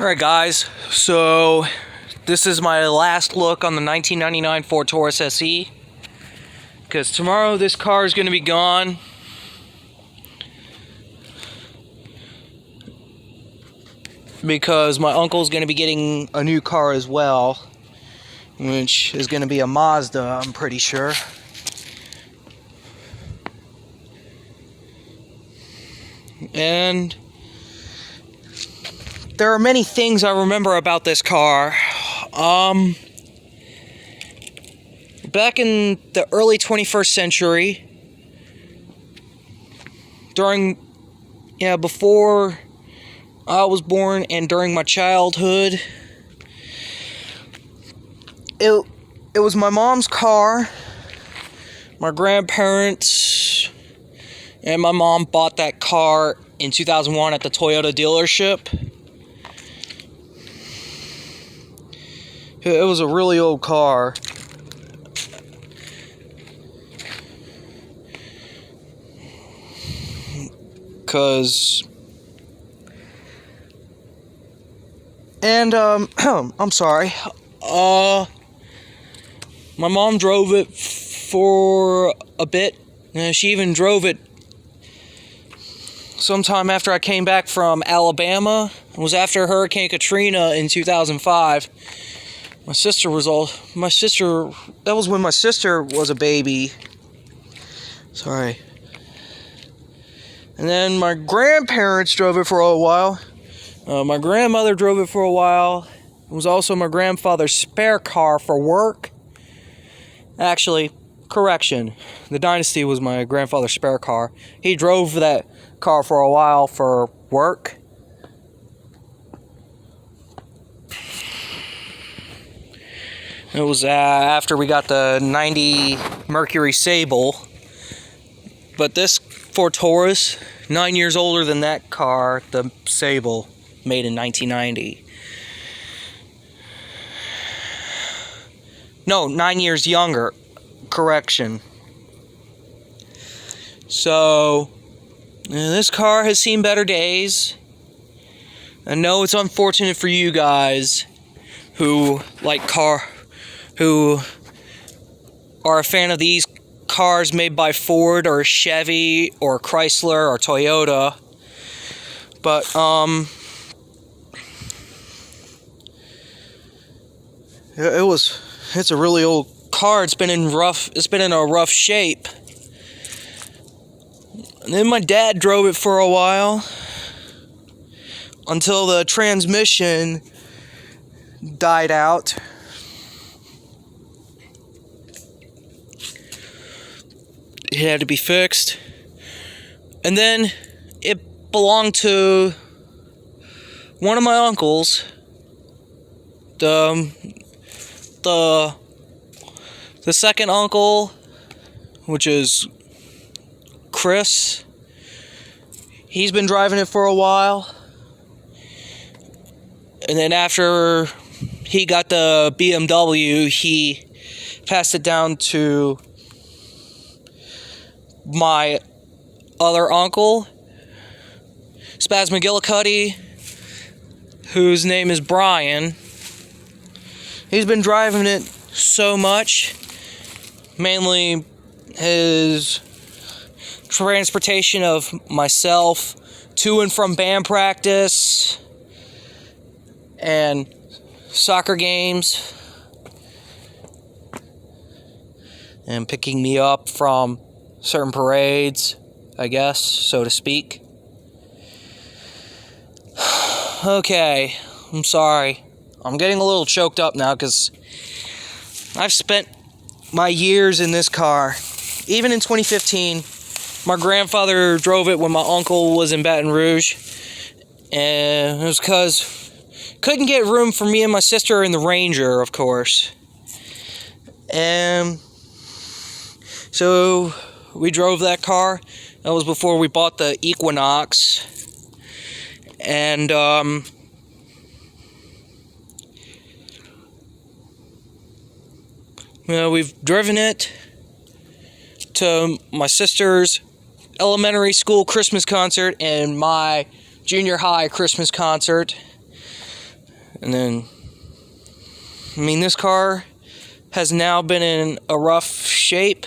Alright guys, so this is my last look on the 1999 Ford Taurus SE, because tomorrow this car is going to be gone. Because my uncle's going to be getting a new car as well, which is going to be a Mazda, I'm pretty sure. And there are many things I remember about this car. Back in the early 21st century, before I was born and during my childhood, it was my mom's car. My grandparents and my mom bought that car in 2001 at the Toyota dealership. It was a really old car. I'm sorry. My mom drove it for a bit. She even drove it sometime after I came back from Alabama. It was after Hurricane Katrina in 2005. That was when my sister was a baby. Sorry. And then my grandparents drove it for a while. My grandmother drove it for a while. It was also my grandfather's spare car for work. Actually, correction. The Dynasty was my grandfather's spare car. He drove that car for a while for work. It was after we got the 90 Mercury Sable. But this Ford Taurus, 9 years older than that car, the Sable, made in 1990. No, 9 years younger. Correction. So, this car has seen better days. I know it's unfortunate for you guys who are a fan of these cars made by Ford or Chevy or Chrysler or Toyota, but it's a really old car. It's been in a rough shape. And then my dad drove it for a while until the transmission died out. It had to be fixed. And then it belonged to one of my uncles. The second uncle, which is Chris. He's been driving it for a while. And then after he got the BMW, he passed it down to my other uncle, Spaz McGillicuddy, whose name is Brian. He's been driving it so much, mainly his transportation of myself to and from band practice and soccer games, and picking me up from certain parades, I guess, so to speak. Okay, I'm sorry. I'm getting a little choked up now because I've spent my years in this car. Even in 2015, my grandfather drove it when my uncle was in Baton Rouge. And it was because couldn't get room for me and my sister in the Ranger, of course. And so we drove that car. That was before we bought the Equinox. And we've driven it to my sister's elementary school Christmas concert and my junior high Christmas concert. And then, I mean, this car has now been in a rough shape